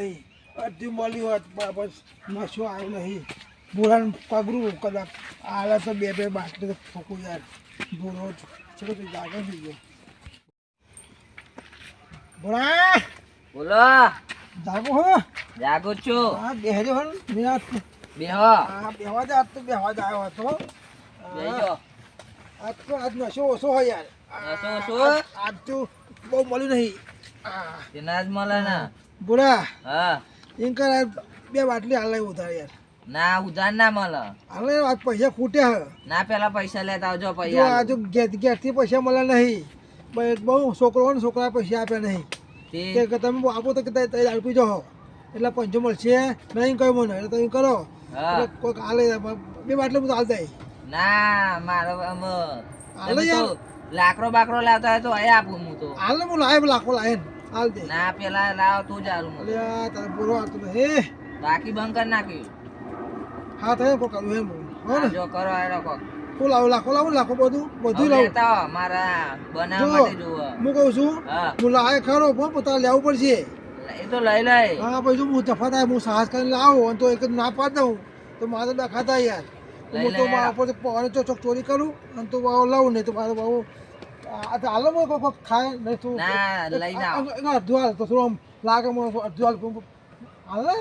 નહીં અડધી મળી હોત બરાબર નશો આવ્યો નહીં બોરાને પગરું કદાચ આલા તો બે બાટલી તો ફૂકું યાર બોરો ચલો તો જાગો થઈ ગયો બોરા બોલો જાગો હો જાગો છો હા બેહજો હો નિરાત બેહો હા બેહવા જ આજ તો બેહવા જ આવ્યો હતો બેહજો આજ તો આજ નશો ઓછો હોય યાર નશો ઓછો? આજ તો બહુ મળ્યું નહીં તેના જ મળે ને બોરા હા એમ કર બે બાટલી હાલ ઉધાર યાર ના ઉધાર ના મળે હાલે આજ પૈસા ખૂટ્યા હે ના પેલા પૈસા લેતા આવજો જો પૈસા આજુ ઘેરથી પૈસા મળે નહીં બહુ છોકરો ને છોકરા પૈસા આપ્યા નહીં કે તમે આપો તો કે આપી જાઓ એટલે પંચો મળશે નહીં કહ્યું મને એટલે તમે કરો એટલે કોઈક હાલે બે બાટલે બધું હાલ જાય ના મારો હાલે યાર લાકડો બાકડો લાવતા હોય તો અહીં આપું હું તો હાલે હું લાવે લાખો લાવે હાલ દે ના પેલા લાવ તું જ હાલું એટલે તારે બોલો આવતું હે બાકી બંધ કરી નાખ્યું હા થાય કોઈ કરવું એમ હો ને જો કરો આ રકો હું લાવું લાખો બધું લાવું લેતા મારા બનાવવા માટે જોવો હું કહું છું હા હું લાવે ખરો પણ પોતા લેવું પડશે એ તો લઈ લઈ હા પછી હું જફા થાય હું સાહસ કરીને લાવું અને તો એક જ ના પાડ દઉં તો મારે ડખા થાય યાર હું તો મારા ઉપર ચોક ચોરી કરું અને તો લાવું નહીં તો મારો બાબુ હાલો મને કોઈ ખાય નહીં તું ના લઈ ના અડધું હાલ તો થોડું લાગે મને અડધું હાલ હાલે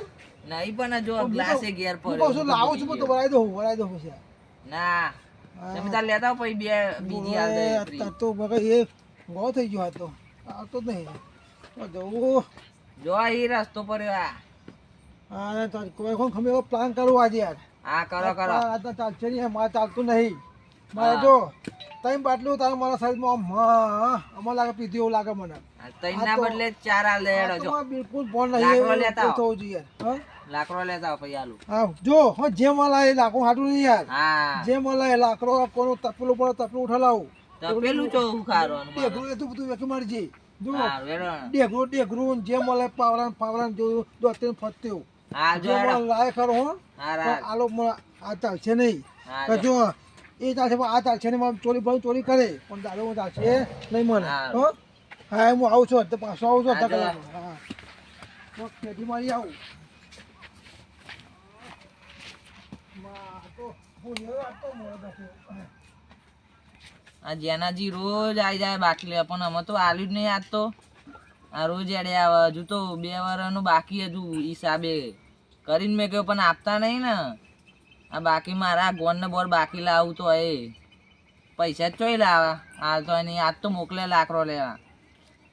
નહીં પણ જો ગ્લાસે ઘેર હું કહું છું લાવું છું તો વરાઈ દઉં પછી ના તમે તાર લેતા આવો પછી બે બીજી હાલ દે અત્યારે તો બગા એ ગો થઈ ગયો આ તો આવતો જ નહીં જવું જો આ રસ્તો પર હા કોઈ કોણ ખમે એવો પ્લાન કરવો આજે યાર હા કરો કરો આ તો ચાલશે નહીં મારે ચાલતું નહીં મારે જો ત્રણ બાટલું તારે મારા સાઈડમાં અમારે લાગે પીધી એવું લાગે મને તૈના બદલે ચાર હાલ દે હેડો જો બિલકુલ ફોન લાકડો નહીં લેતા આવો. થવું જોઈએ યાર લાકડો લેતા આવો પછી આલુ હા જો હો જે મળે એ લાખો હાટું નહીં યાર હા જે મળે એ લાકડો કોનું તપેલું પડે તપેલું ઉઠાલાવું તો પેલું ચો ઉખાડવાનું ડેગરું એ તો બધું વેકી મારજી જો હા વેડો ડેગરું જે મળે પાવરાન જોયું દોતીને ફરતું હા જો જે હેડો મળે લાય ખરો હો હા પણ રાખ. આલો આ ચાલશે નહીં હા તો જો એ ચાલશે પણ આ ચાલશે નહીં ચોરી કરે પણ દાદો હું ચાલશે નહીં મને હા. હો હા હું આવું છું તો પાછો આવું છું હા, અડધા જો. કલાકમાં. હા તો ખેતી મારી આવું તો હું લેવા આપતો મોડો થયો. આ જેનાજી રોજ આવી જાય બાટલી પણ અમે તો આલ્યું જ નહીં આજ તો આ રોજ એડે આવે હજુ તો 2 વર્ષનું બાકી હજુ હિસાબે કરીને મેં કહ્યું પણ આપતા નહીં ને આ બાકી મારા ગોનને બોર બાકી લાવું તો એ પૈસા જ ચોઈ લાવે હાલ તો એની આજ તો મોકલે લાકડો લેવા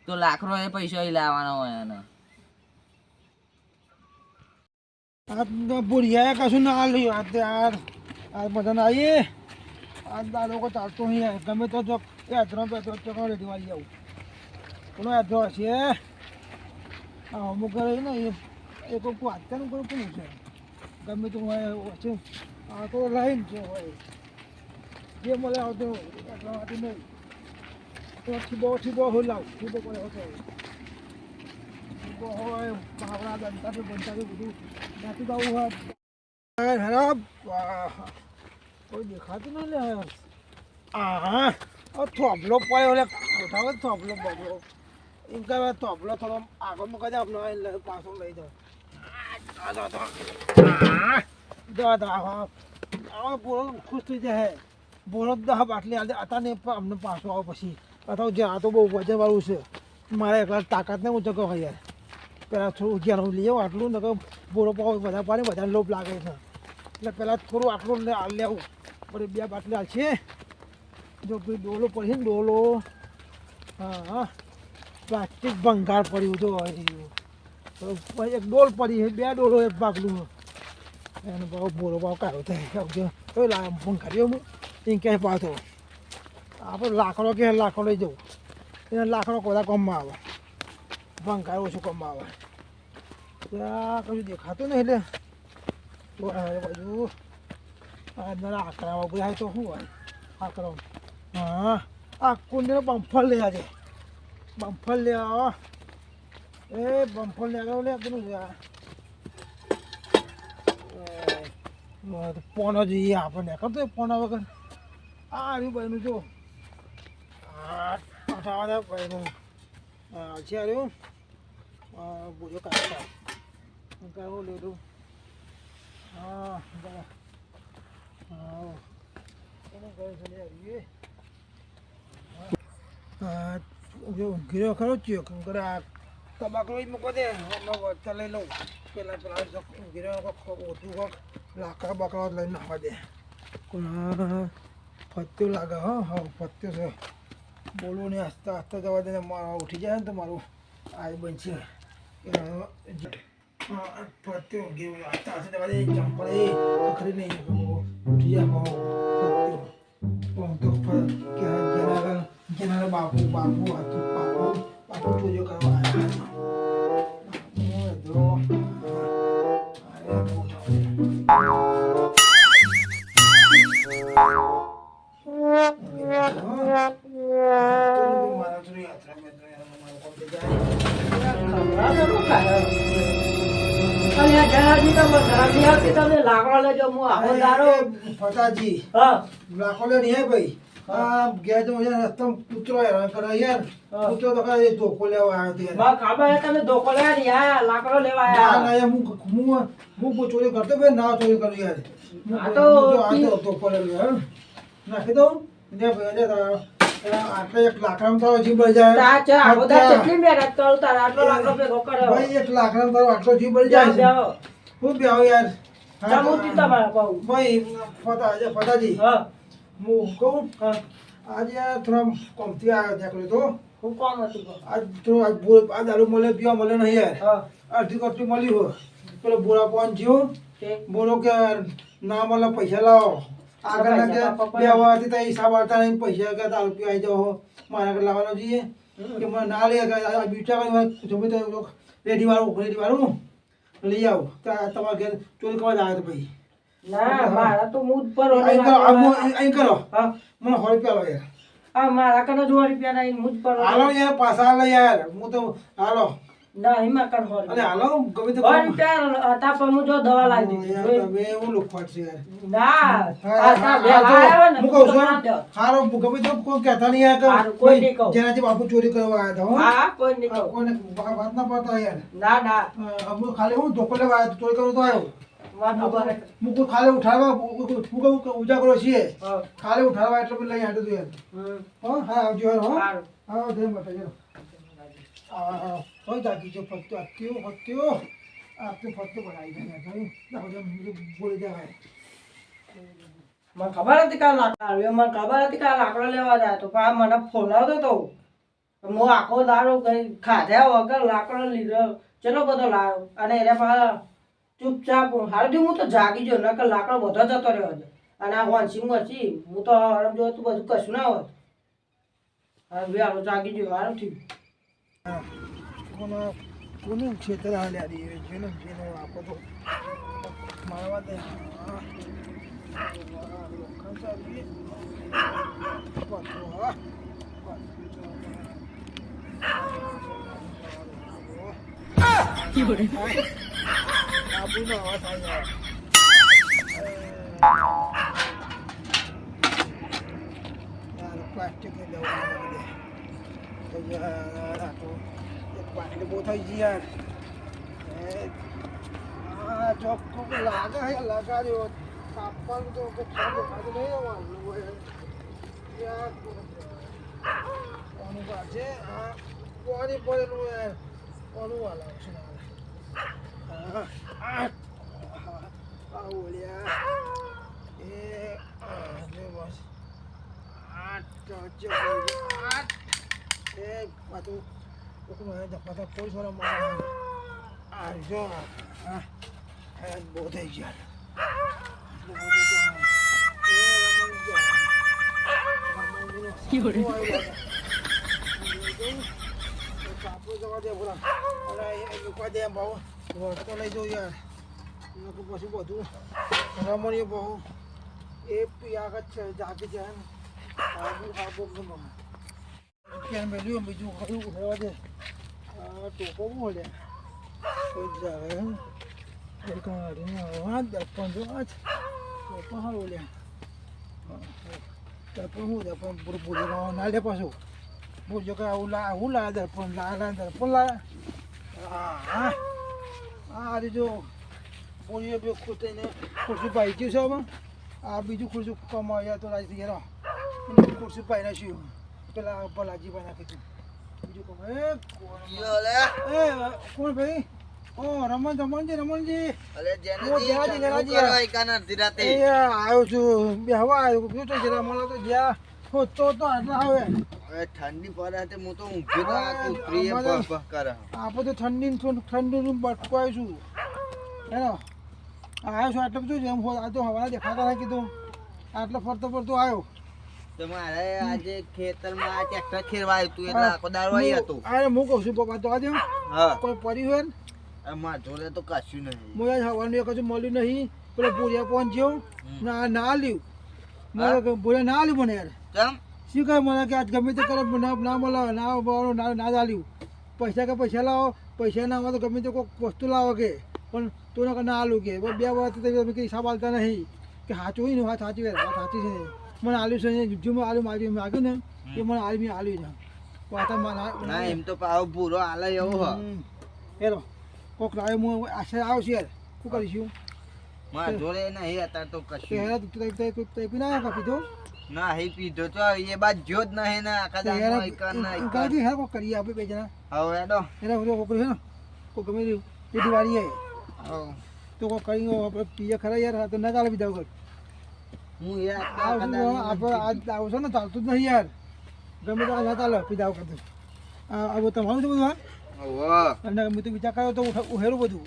તો લાકડો એ પૈસા લાવવાનો હોય એને આ બુઢિયા કશું ના લ્યું આ બધાને આવીએ આ દાદો કો ચાલતો નહીં ગમે તો જો યાત્રા રેડી વાળી આવું કોનો યાત્રા હશે હા અમુક કરે ને એ કોઈ વાંચવાનું કરું કોનું છે ગમે તો છે આ તો લાઈન છે હોય જે મળે આવતો યાત્રામાંથી નહીં તો ઠીબો હોય લાવ ઠીબો પડે હોતો ઠીબો હોય ભાવના દંતાથી બનતાથી બધું નાખી દઉં હોય ખરાબ કોઈ દેખાતું નહીં લે હા થોભલો પડ્યો એટલે ઉઠાવો થોભલો બગડો એમ કે થોભલો થોડો આગળ મૂકી દે આપણે પાછો લઈ જાઓ બોલો ખુશ થઈ જાય બોલો દહ બાટલી હતા અમને પાછો આવો પછી અથવા જે આ તો બહુ વજનવાળું છે મારે એકલા તાકાત નહીં ઊંચો કહો યાર પહેલાં થોડું ઘેર લઈ આવો આટલું ને બોલો પાવ બધા પાડે બધાને લોભ લાગે છે એટલે પહેલાં થોડું આટલું લેવું પછી 2 બાટલી હાલશે જો પેલી ડોલો પડી ને ડોલો હા પ્લાસ્ટિક ભંગાર પડ્યું જો પછી એક ડોલ પડી 2 ડોલો એક ભાગલું એને ભાવ બોલો ભાવ કાઢો થાય તો ભંગારીઓ એમ ક્યાંય પાછો આપણે લાકડો કે લાકડો લઈ જવું એને લાકડો બધા કામમાં આવે ભંગાર ઓછું કામમાં આવે ત્યાં કશું દેખાતું નહીં એટલે બાજુ આકરા વગર તો શું હોય આકરા હા આ કુંડીનો બમ્ફર લે આજે બમ્ફર લે એ બમ્ફર લે લે પેલું પોનો જોઈએ આપણને કરતો પોના વગર આ આવ્યું ભાઈનું જો ભાઈનું છે આવ્યું બોલો કાઢતા કરવું લીધું હા બરાબર હા એને ઘરે ચલી આવીએ હા જો ઘીરો ખરો ચિયો કંકર આ તબાકડો મૂકો દે હમણાં વચ્ચે લઈ લઉં પેલા ઘીરો ઓછું કોક લાકડા બાકડા લઈને નાખવા દે પણ પત્યું લાગે હા પત્યું છે બોલવું નહીં આસ્તા આસ્તા જવા દે ઉઠી જાય ને તો મારું આ બનશે પત્યું ગયું આસ્તા આસ્તા જવા દે ચંપલ એ પકડી નહીં ઉઠી જાય પત્યું તો જેના બાપુ હતું બાપુ ચોરીઓ કરવા ફટાજી લાખો લે નહીં ભાઈ આ ગેસ રસ્તા કૂતરો હેરાન કરે યાર કૂતરો તો કઈ ધોકો લેવા આવ્યો હું ચોરી કરતો ભાઈ ના ચોરી કરું યાર ધોકો લેવા નાખી દઉં ને ભાઈ આટલે એક લાકડામાં તારો જીવ બળી જાય ભાઈ એક લાકડામાં તારો આટલો જીવ બળી જાય હું બે આવો યાર ભાઈ ફટાજી હું કહું આજે થોડા કોમથી આવ્યો ત્યાં તો હું કોણ હતું આજ થોડું આ દારૂ મળે પીવા મળે નહીં યાર અડધી કટલી મળી હોય પેલો બોરા પહોંચ જ્યો બોલો કે ના મળે પૈસા લાવો આગળ કે બે વાથી તો હિસાબ આવતા નહીં પૈસા કે દારૂ પીવા આવી જાઓ મારા ઘરે લાવવાનો જોઈએ કે મને ના લે બીટા જમે તો રેડી વાળું લઈ આવો તમારા ઘેર ચોરી કરવા જ આવ્યો તો ભાઈ ના મારા તો મૂડ પર અહીં કરો મને 100 રૂપિયા લો યાર આ મારા કને 100 રૂપિયા નહીં મૂડ પર હાલો યાર પાછા હાલો યાર હું તો હાલો ના હિમા કન 100 અરે હાલો ગમે તે 100 રૂપિયા હતા પણ હું જો દવા લાવી દીધી તમે એવું લુખવાટ છે યાર ના આ તા બે આવ્યો ને હું કહું છું હારો ગમે તે કોઈ કહેતા નહીં યાર કોઈ નહીં કહું જેનાથી બાપુ ચોરી કરવા આવ્યા હતા હા કોઈ નહીં કહું કોઈને વાત ના પડતા યાર ના ના હું ખાલી હું ધોકો લેવા આવ્યો ચોરી કરવા તો આવ્યો મુકુ ખાલી ઉઠાડવા ઉજાગરો છીએ ખાલી ઉઠાડવા એટલે લઈ આટલું તું યાર હા આવજો હા જય માતાજી હોય તાકી જો ફક્તો આત્યો ફક્તો બનાવી જાય બોલી જાય મને ખબર હતી કાલ લાકડો લેવા જાય તો પણ મને ફોલાવતો તો હું આખો દાડો કઈ ખાધ્યા વગર લાકડો લીધો ચલો બધો લાવ્યો અને એને પાછા ચૂપચાપ હાલથી હું તો જાગી ગયો નકર લાકડો બધો જતો રહ્યો છે અને આ વોન્સિંગ મચી હું તો આરામ જો તું બધું કશું ના હોત હવે હાલો જાગી ગયો આરામથી કોનું ક્ષેત્ર હાલ્યા દઈએ જેને આપો તો મારવા દે આબુનો અવાજ થાય યાર પ્લાસ્ટિકની દવા તો યાર આ તો એક પાણી બહુ થઈ ગઈ યાર આ ચોખ્ખો લગાડ્યો તાપવાનું તો ખાધું નહીં આવવાનું હોય યાર કોનું છે આ કોની પડેલું યાર કોનું વાલા છે બહુ થઈ ગયા જવા દે બોલા મૂકવા દે ભાવ તો લઈ જાઉં યાર પછી બધું રમણીય બહુ એ આગળ છે જાગી છે ક્યાં મેળ્યું બીજું કયું ઉઠાવવા દે ટોપો મળે કોઈ જાગે દર્પણ જો આજ ટોપો સારું લે દર્પણ હું દર્પણ પૂરું પૂરું ના લે પાછું બોલજો કે આવું લાયા દર્પણ લાયા હા આ જો પોલીએ બે ખુશ થઈને ખુરશી પાઈ ગયું છે હવે આ બીજું ખુરશી કમાયા તો રાજી ગયા ખુરશી પાઈ નાખ્યું પેલા ભલાજી પાઈ નાખી બીજું કમાય કોણ ભાઈ ઓ રમણજી આવ્યો છું બે હવા આવ્યો શું છે મને તો જ્યાં તો આટલા આવે ઠંડી પડે હું તો ઊંઘી આપણે તો ઠંડી બટકો આવીશું હેલો આવ્યો છું આટલું બધું જેમ આ તો હવાના દેખાતા કીધું આટલો ફરતો આવ્યો મારે આજે ખેતરમાં આ ટ્રેક્ટર ખેરવાયું હતું એટલે આખો દાડો આવી હતો અરે હું કહું છું પપ્પા તો આજે કોઈ પડ્યું હોય ને મારા જોડે તો કશું નહીં હું આજ હવાનું કશું મળ્યું નહીં પેલો પૂરિયા પહોંચ્યો ના લ્યું મારે પૂરિયા ના લ્યું મને યાર કેમ શું કહે મને કે આજ ગમે તે કરે ના મળે ના ચાલ્યું પૈસા લાવો પૈસા ના આવે તો ગમે તે કોઈક વસ્તુ લાવો કે પણ તું ના આલું કે 2 વાર તમે કંઈ હિસાબ આલતા નહીં કે સાચું હોય ને વાત સાચી વાત સાચી છે મને આલ્યું છે જો મેં આલ્યું માગ્યું ને એ મને આલ્યું ને વાત ના એમ તો પાવ પૂરો હાલે એવો હ હેલો કોક લાવે હું આશા આવશે યાર શું કરીશું મારા જોડે નહીં અત્યારે તો કશું હેરા તું પીના કાપી દો ના હે પીધો તો એ બાદ જો જ નહીં ને આખા દાડો કાજી હેરા કોક કરીએ આપણે બે જણા હવે એડો એના બધો કોક છે ને કોક ગમે તે દિવાળી હે તો કોક કરી આપણે પીએ ખરા યાર તો ના ચાલે બીજા વખત હું યાર આપણે આજ આવશો ને ચાલતું જ નહીં યાર ગમે તો ના ચાલે પીધા વખત આ તમારું છે બધું હા અને મેં તો વિચાર કર્યો તો ઉહેરું બધું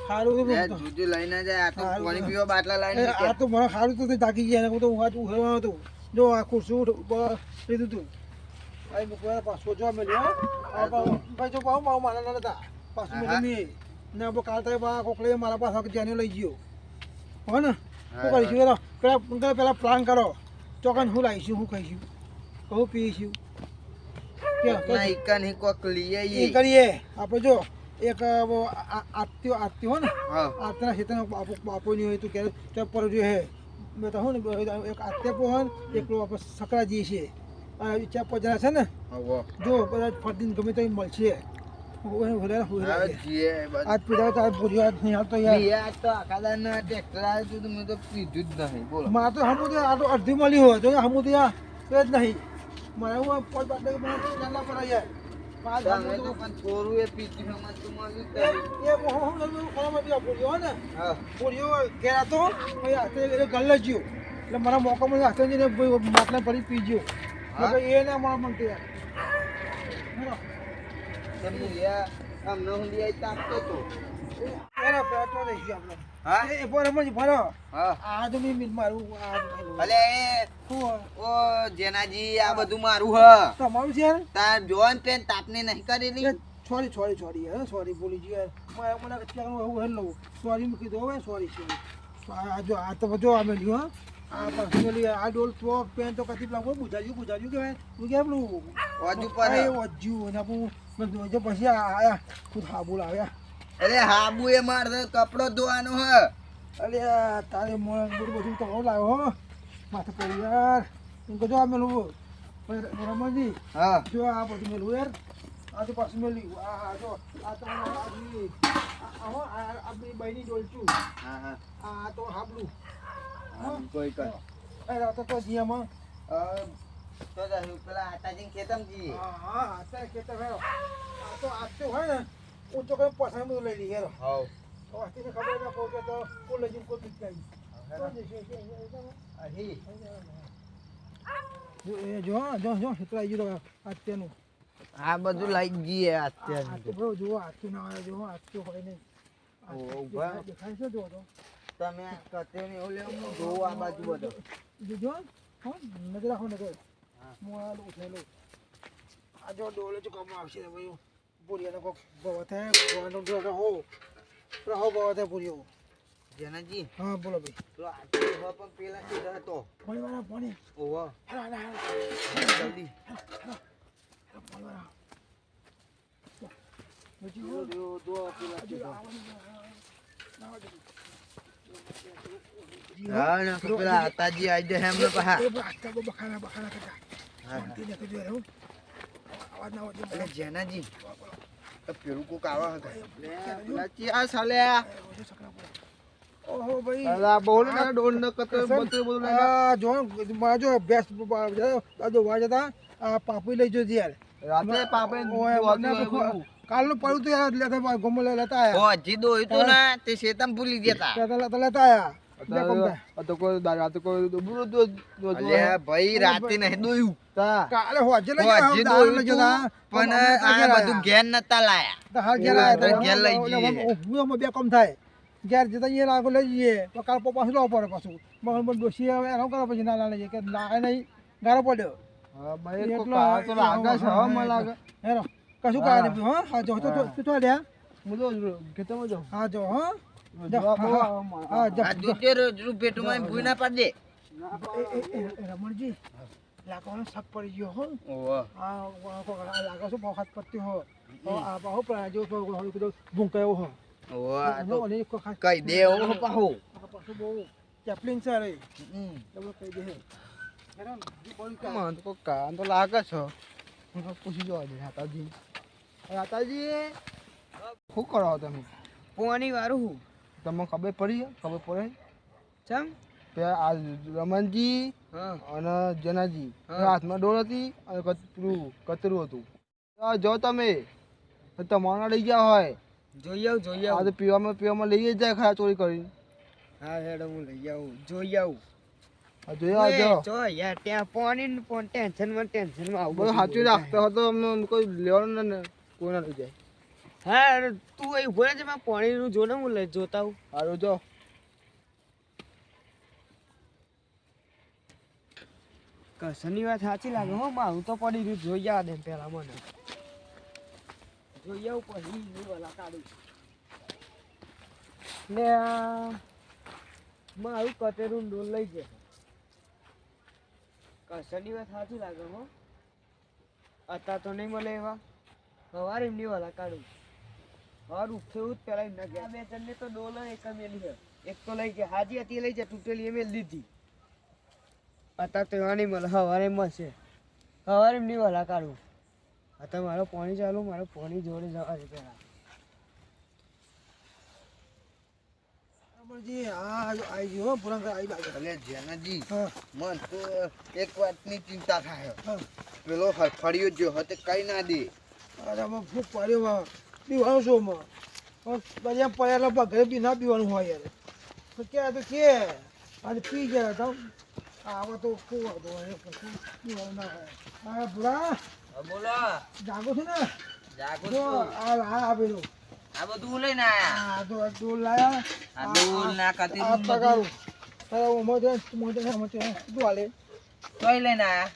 સારું દૂધ લઈને જાય આ તો પાણી પીવા બાટલા લઈને આ તો મને સારું તો તાકી ગયા હું તો ઉહેરવાનું હતું જો આ ખુરશું લીધું હતું અહીં મૂકવા પાછો જોવા મળ્યો ભાઈ જો પાઉં મારા નતા પાછું મેં ને આપણે કાલ થાય કોકલે મારા પાસે જ્યાં લઈ ગયો હો ને શું કરીશું પેલા પ્લાન કરો ચોકન શું લાવીશું શું ખાઈશું કહું પીશું કરીએ આપણે જો એક આરતી હોય ને આરતીના ક્ષેત્રમાં બાપુની હોય તો ક્યારે પર જો હે મેં તો હું ને એક આરતી હોય એકલો આપણે સકરાજી છે ચાર પજરા છે ને જો બધા ફરતી ગમે તો મળશે આજ પીધા તો આજ પૂરી આજ નહીં આવતો યાર તો આખા ટ્રેક્ટર આવ્યું તો મેં તો પીધું જ નહીં બોલો મારે તો હમું આ તો અડધી મળી હોય તો હમું તો યાર જ નહીં મારે હું પોત બાટલે ચાલના પર યાર પણ થોડું એ પીધું ને પૂરીઓ ઘેરા તો ગલ જ્યો એટલે મારા મોકો મળે હાથે જઈને માટલા ભરી પીજો એ ના મળે મને અમને હું લઈ તાપતો હતો જેનાજી આ બધું મારું હ તમારું છે તાર જોન પેન તાપને નહીં કરેલી સોરી બોલી ગયો મને હેલો સોરી મૂકી દો હવે સોરી જો આ તો જો અમે લ્યો આ પર્સનલી આ ડોલ તો પેન તો કતી પ્લાગો બુજાજ્યું કે હું કેમ નું ઓજુ પર ઓજુ ને હું જો પછી આયા ખુદ હાબુ લાવ્યા અરે હાબુ એ માર કપડો ધોવાનો હ અરે તારે મોણ બધું તો લાવ્યો હો માથે પડી યાર એમ જો આ મેલું રમણજી હા જો આ બધું મેલું યાર આ તો પાછું મેલ્યું આ જો આ તો આપણી બહેની ડોલચું હા આ તો હાબલું કોઈ કર અરે તો જીયામાં તો પેલા આટાજી ખેતમ જી હા આટા ખેતમ હેરો આ તો આટલું હોય ને ઊંચો કરીને પસાર બધું લઈ લઈ હેરો હાવ તો આથી ખબર ના કહું કે તો કોઈ લઈ જઈને કોઈ પીક નહીં જો હેતરા જો અત્યારનું આ બધું લઈ જઈએ અત્યારે બરો જો આથી ના આવે જો આથી હોય નહીં દેખાય છે જો તો તમે કતે ને એવું લેવું જોવો આ બાજુ બધો જો હા નજર રાખો નજર મોળ ઉઠેલો આ જો ડોલે જો કામ આવશે ભાઈ પૂરીનો કોક બવતે કોનો જો રહો બવતે પૂરીઓ જનાજી હા બોલો ભાઈ તો આ તો પણ પેલા કીધા તો પાણી ઓવા હેલા જલ્દી પાણી હા ના પેલા આતાજી આઈ દે એમને પહા બખાના કરતા શાંતિ ને કજો રહો આવાજ ના આવજો અરે જેનાજી તો પેલું કોક આવે છે. પેલા ચિયા સાલ્યા. ઓહો ભાઈ અલા બોલ ને ડોલ ન કતો બતો બોલ ને. આ જો મારા જો અભ્યાસ દોવા જતા આ પાપી લઈ જો યાર રાતે પાપે કાલનું પડ્યું તો યાર લેતા ગમો લેતા આયા ઓ હજી દોઈ તો ને તે શેતમ ભૂલી ગયા લેતા આયા તો કોઈ રાતે કોઈ બુરો દો અલે ભાઈ રાતે નહીં દોયું તા કાલે હોજે લઈ હજી દોયું તું, પણ આ બધું ઘેર નતા લાયા. હાલ ઘેર આયા ઘેર લઈ જઈએ. હું બે કમ થાય ઘેર જતા એ લાગો લઈ જઈએ તો કાલ પાછું લાવવું પડે પાછું મગન ડોસી હવે એનો કરો પછી ના લઈએ કે લાગે નહીં ગારો પડ્યો હા ભાઈ કો કા તો લાગે છે હો મને લાગે હેરો કશું કાય નહીં હા હા જો તો તું લે હું તો ખેતરમાં જાઉં. હા જો હા આ દૂધે રોજ પેટમાં ભૂઈ ના પાડે. રમણજી લાગવાનો શક પડી ગયો હો ઓહો આ લાગે છે બહુ હાથ પત્તી હો આ બહુ પ્રાજો ભૂંકાયો હો ઓહો અને કઈ દે ઓ પાહો પાછું બહુ ચેપલિંગ છે રે તમે કહી દે હેરાન મને તો કાન તો લાગે છે. હું તો પૂછી જોવા દે હાતાજી. હાતાજી શું કરો તમે? પોણી વાળું તમને ખબર પડી? ખબર પડે ચમ કે આ રમણજી અને જનાજી હાથમાં ડોલ હતી અને કતરું હતું. જો તમે તમારા લઈ ગયા હોય જોઈ આ તો પીવામાં લઈ જ જાય ખરા ચોરી કરી. હા હેડો હું લઈ આવું જોઈ આવું જોઈ આવજો. જો યાર ત્યાં પોણી ટેન્શનમાં આવું બધું સાચું રાખતો હતો. અમે કોઈ લેવાનું ને કોઈ ના લઈ જાય. હા તું અહીં ઉભો રહે છે મેં પોણીનું જો ને હું લઈ જોતા હું સારું જો. કસની વાત સાચી લાગે હો મારું તો પડી રહ્યું જોઈ આવા દે પેલા મને જોઈ આવું પછી નહીં વલા કાઢું ને મારું કતેરું ડોલ લઈ જાય કસની વાત સાચી લાગે હો અત્યારે તો નહીં મળે એવા સવારે એમની વલા કાઢું હા ઉઠવું જ પેલા એમના ગયા બે જણને તો ડોલ એક મેલી છે એક તો લઈ ગયા હાજી હતી લઈ જાય તૂટેલી એ મેલી દીધી અત્યારે તો એવા નહીં મળે સવારે મળશે સવારે એમની વલા કાઢું અત્યારે મારો પાણી ચાલુ મારો પાણી જોડે જવા દે પેલા રમણજી આ આવી ગયો પુરાણ આવી લાગે અલે જેનાજી હા મન તો એક વાતની ચિંતા થાય. હા પેલો હરફળિયો જો હતે કઈ ના દે. અરે આમાં ફૂક પાડ્યો પીવાનું શું માં બધા પડ્યા ઘરે બી ના પીવાનું હોય યાર તો ક્યાં તો કે આજે પી ગયા તો આવા તો ખૂબ હતો પીવાનું ના હોય હા ભૂરા બોલો જાગો છે ને જાગો જો આ આપેલું આ બધું લઈને આયા આ તો ડોલ લાયા આ ડોલ ના આ કતેરું તગારું તારા મોટે તું હાલે તોય લઈને આયા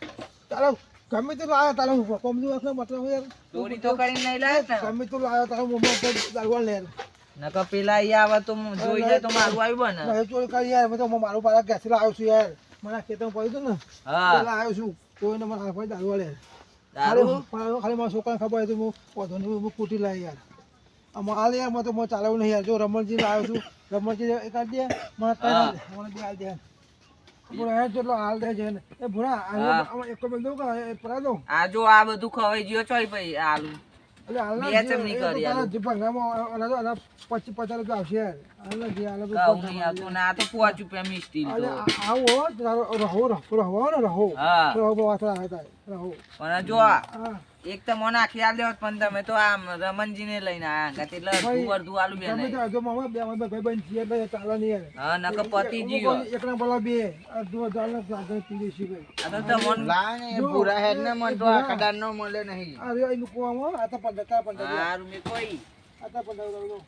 ચાલો ગમે તે લાયા તારા કોમની વાત મતલબ યાર ચોરી તો કરીને નહીં લાયા ને ગમે તે લાયા તારા મોમાં દાગવા લે નકર પેલા ઈ આવે તો જોઈ જાય તો મારું આવ્યું બને મેં ચોરી કરી યાર મેં તો મારું પાછા ઘેરથી લાવ્યો છું યાર મને ખેતરમાં પડ્યું હતું ને હા પેલા આવ્યો છું કોઈને મને હાથ પર દાગવા લે દારૂ ખાલી મારા છોકરાને ખબર હતી હું વધુ નહીં હું કૂટી લાવી યાર આમાં હાલ યાર મેં તો મને ચાલવું નહીં યાર જો રમણજી લાવ્યો છું રમણજી એક હાલ દે મને કઈ મને બે હાલ દે ભૂરા હેડ જેટલો હાલ દે છે ને એ ભૂરા એક તો દઉં કે પરા દઉં આ જો આ બધું ખવાઈ ગયો ચોય ભાઈ આલુ એટલે હાલ બે ચમની કરી આલુ ભંગામાં 25-50 રૂપિયા આવશે યાર હાલ જે હાલ કહું નહીં આવતું ને આ તો 5 રૂપિયા મિસ્ટી તો આવો રહો ને રહો હા રહો વાત હતા રહો પણ જો આ હા એક તો મને આખી આલ દેવત પણ તમે તો આમ રમણજીને લઈને આયા એટલે અડધું આલુ બેન તમે તો જો મામા બે ભાઈ બન છીએ એટલે ચાલે નહીં યાર હા નકર પતિ જીવો એકના બોલા બે અડધું ચાલે લાગે પી છે ભાઈ આ તો મન લાય ને પૂરા હેડ ને મન તો આ કડાર નો મળે નહીં. અરે એનું કોવામાં આ તો 15 હારું મે કોઈ આ તો 15 લ્યો.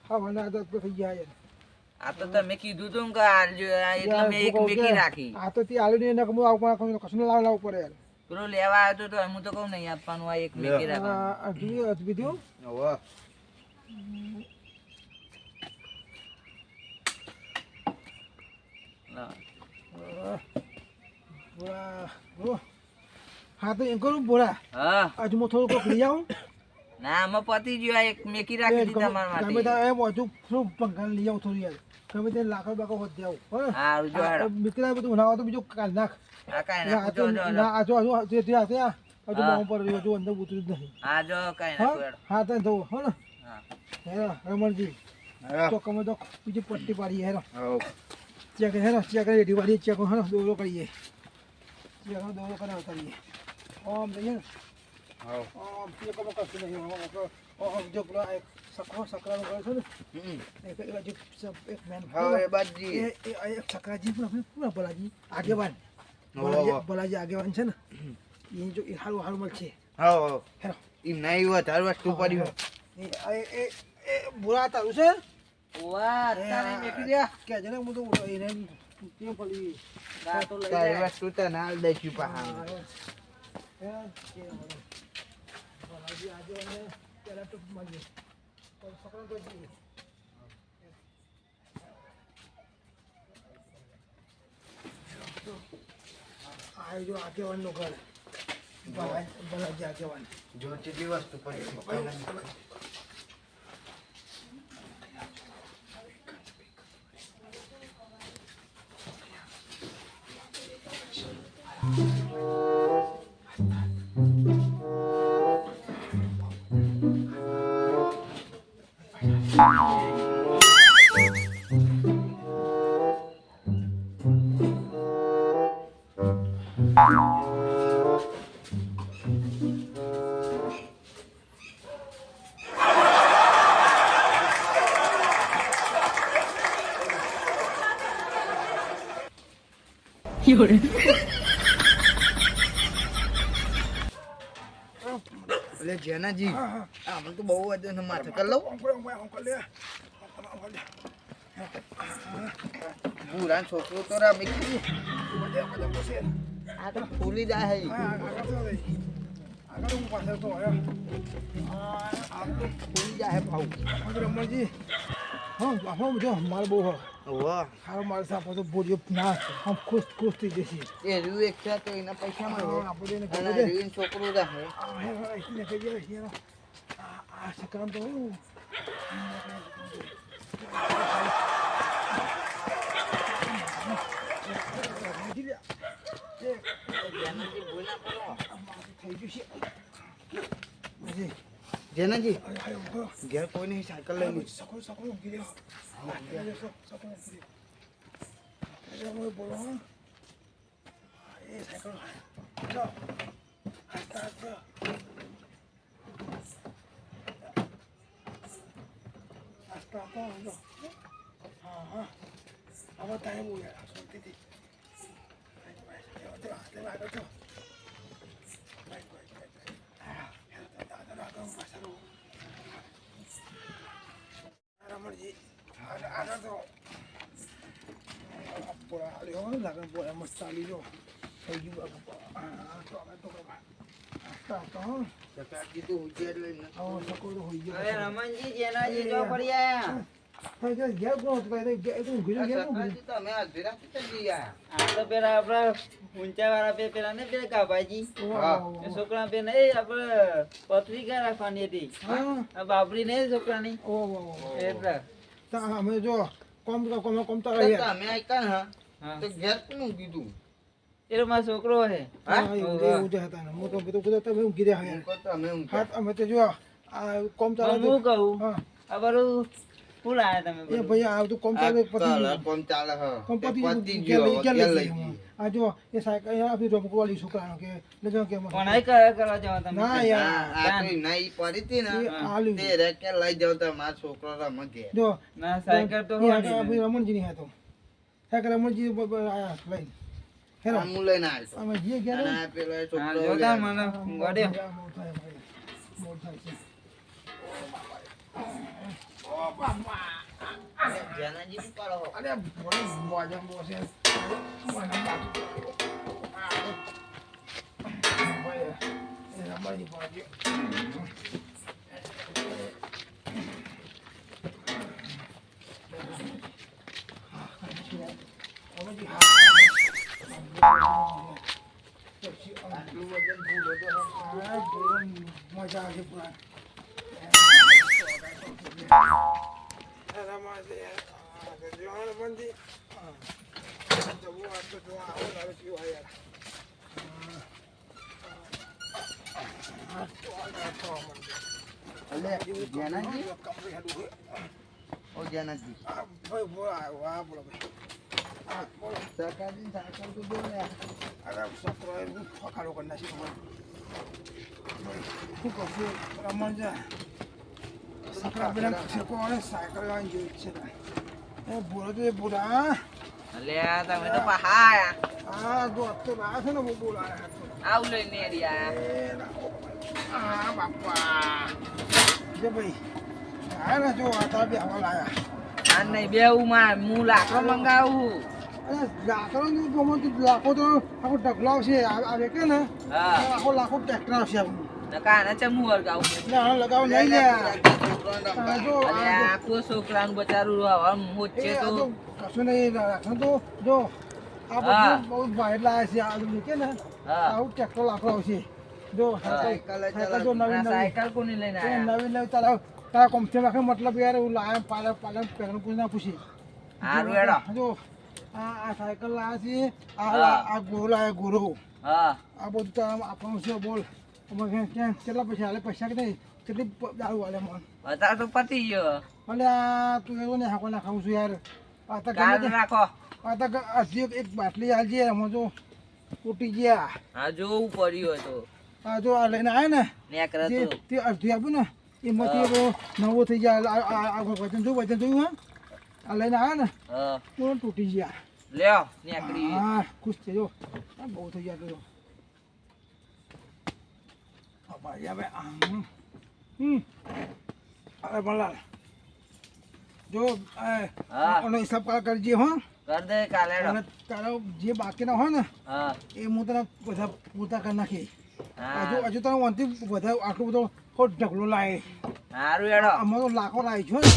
હા મને તો થઈ ગયા યાર આ તો તમે કીધું તું કે આલજો એટલે મેં એક મેકી રાખી આ તો તી આલુ ને નકમો આવ કશું લાવ પડે યાર પેલો લેવા આવ્યો તો હું તો કહું નહીં આપવાનું આ એક મેકી રાખવાનું આ બીજું હવે હા તો એમ કરું બોરા હા હજુ હું થોડું કોક લઈ આવું ના આમાં પતી ગયો આ એક મેકી રાખી દીધી તમારા ગમે માટે ત્યાં એમ હજુ શું પંખા લઈ આવું થોડી યાર ગમે ત્યાં લાકડો બાકો હોત જાવ હા જો હેડો મિત્ર બધું બનાવવા તો બીજું કાલ નાખ આ કાંઈ નાખું જો જો ના આ જો જે ત્યાં હજુ હા. બાઉ પર રહ્યો, હજુ અંદર ઉતર્યું જ નહીં. હા જો કઈ ના હા કુવાડો. હા તને થવું હો ને હા હેરો રમણજી હા તો કમે તો બીજી પટ્ટી પાડીએ હેરો હા ચેક હેરો ચેક રેડી વાળી ચેક હેરો દોરો કરીએ ચેક દોરો કરે કરીએ ઓમ લઈએ ને હા ઓમ ચેક કશું નહીં ઓમ જો પેલો આ સકરાનો કરે છે ને એક બાજુ એક મેન હા એ બાજી એક સકરાજી પણ પૂરા ભલાજી આગેવાન હોવ. ભલાજી આગેવાન છે ને એ જો એ હારું હારું મળશે હા હેરો એમ નહીં હોય તાર વસ્તુ પડી હોય એ બુરા તારું છે ઓવા તારે મેકી દે. કે જને હું તો એને તે પડી તા તો લઈ તારી જાય. વસ્તુ તો ના દઈશું પાહા આગેવાન નું ઘર ભલાજી આગેવાન જો જેટલી વસ્તુ પડી એટલે જેનાજી આમાં તો બહુ વજન માથે કર લઉં ભૂરા છોકરો તો રામી આ તો ફૂલી જાય હે. આ તો ફૂલી જાય હે ભાવ રમણજી હા હા જો મારે બહુ વાહ સારો મારે સાપો તો બોલ્યો ના આમ ખુશ ખુશ થઈ જશે એ રૂ એક છે તો એના પૈસા મળે આપણે એને અને કહી દે રૂ છોકરો જા હે આ સકરામ તો જેનાજી બોલા કરો થઈ ગયું છે જેનાજી ઘેર કોઈ નહીં સાયકલ લઈ લીધી સકો સકો ઊંઘી રહ્યો સકો ઊંઘી રહ્યો બોલો હા એ સાયકલ જાઓ હા હવે ટાઈમ હોય શાંતિથી રમણજી આગળ તો પોળા હાલ્યો લાગે પોળા મસ્ત ચાલી જો થઈ ગયું સકાજી તો ઉજેર લઈને સકો તો હોઈ ગયો અરે રમણજી જેનાજી જો પડી આયા. ઘેર કોણ હતું ઊંઘી ગયો સકાજી તો અમે અડધી રાતે ચડી ગયા આ તો પેલા આપડા ઊંચા વાળા પેલા ને પેલા કાભાજી એ છોકરા પે નહીં આપડે પત્રિકા રાખવાની હતી આ બાબરી ને છોકરાની એટલે અમે જો કોમ તો તો અમે આઈકા હા હા તો ઘેર કોનું કીધું એ તો મારો છોકરો હે. એવું જ હતા હું તો બધું તમે ઊંઘી રહ્યા હું કહું તો અમે ઊંઘ્યા. હા અમે તો જો આ કોમ તો ચાલે હું કહું હા આ બધું ફૂલ આયા તમે એ બધું. ભાઈ આ બધું કોમ આ ચાલે તો કોમ ચાલે હા કોમ તે પતી પતી ગયો ગયો ઘેર લઈ ગઈ. આ જો એ સાયકલ આપી જો વાલી છોકરાનો કે લેજો કે પણ આઈ કરવા જવા તમે. ના યાર આ તો ના ઈ પડી હતી ને એ આલ્યું તે રે કે લઈ જાવ તો મારો છોકરો રમે ઘેર. જો ના સાયકલ તો એ હોય આગળ નહીં. આપણી રમણજી ની હતો સાયકલ રમણજી આયા લઈને હેરો આ હું લઈને આવ્યો છું. અમે જે ગયા અને ને આ પેલો એ હા છોકરો જોતા લઈ મને આવ્યો. ગોડ્યો. મોડ થાય છે જેનાજી શું કરો છો? અરે બોલે મોજા મોસે મને બાકી એ રમણજી પાડ્યો આટલું વજન ભૂલો તો હે. મજા આવે પૂરા રમણજી જવું આ તો જો આવો લાવે છે યાર અલે જેનાજી ઓ જેનાજી ભાઈ બોલો વાહ બોલો ભાઈ સરકારની સાયકલ તો દો ને અરે સત્રો ફકાડો કરી નાખી શું કહું રમણ છે સકરા બેન છેકો અને સાયકલ લાવીને જોઈ છે એ બોલો તો એ બોલા અલ્યા તમે તો પહાયા હા જો તો ના છે ને બહુ બોલા આવ લઈને એરિયા હા બાપા જે ભાઈ હા ને જો આ બે હવા લાયા આ નહીં બેવું માં હું લાકડો મંગાવું અરે લાકડો નું ગમો તો લાખો તો આખો ઢગલો આવશે આવે કે ને હા આખો લાખો ટ્રેક્ટર આવશે આપણું કાને ચમુ વળગાવું ના લગાવ નહીં લે જો અલ્યા આખો છોકરાનું બચારું હવે મોચે તો કશું નહીં રાખે તો જો આ હા. બધું બહુ ભાઈ લાયા છે આ બધું કે ને હા આવું ટ્રેક્ટર લાકડો આવશે જો સાયકલ જો નવીન આ નવીન સાયકલ કોની લઈને એ આયા નવીન નવીન તારા કોમ્પ્યુટર રાખે મતલબ યાર એવું લાયા પાલન પહેરણ પૂછ ના પૂછી હારું હેડો જો આ સાયકલ લાયા છે હા. આ ગોરો લાયા ગોરો હા આ બધું તો આમ આપણું છે બોલ ક્યાં કેટલા પૈસા હાલે પૈસા કે નહીં કેટલી દારૂ હાલે મને અત્યારે તો પતી ગયો એટલે આ તું એવું ને હાકો ના ખાવું છું યાર આ તો કાલ ગમે તે- રાખો આ તો હજી એક બાટલી હાલજે એમાં જો તૂટી ગયા હા જોવું પડ્યું તો આ જો આ લઈને આવ્યા ને નેકરે તે તો તે અડધી આપ્યું ને એમાંથી એવો નવો થઈ જાય આ વજન જોયું હા આ લઈને આવ્યા ને હા તો તૂટી ગયા લ્યો નેકરી હા ખુશ છે જો આ બહુ થઈ ગયા તો જો ભાઈ હવે અરે ભલા જો હા. આનો હિસાબ કરજે હો કર દે કાલે હેડો. અને તારો જે બાકીના હોય ને હા એ હું તને બધા પૂરતા કરી નાખી હા હજુ તને વાંધી બધા આટલું બધો ખોટ ઢગલો લાવે હારું હેડો આમાં તો લાખો લાવી છો ને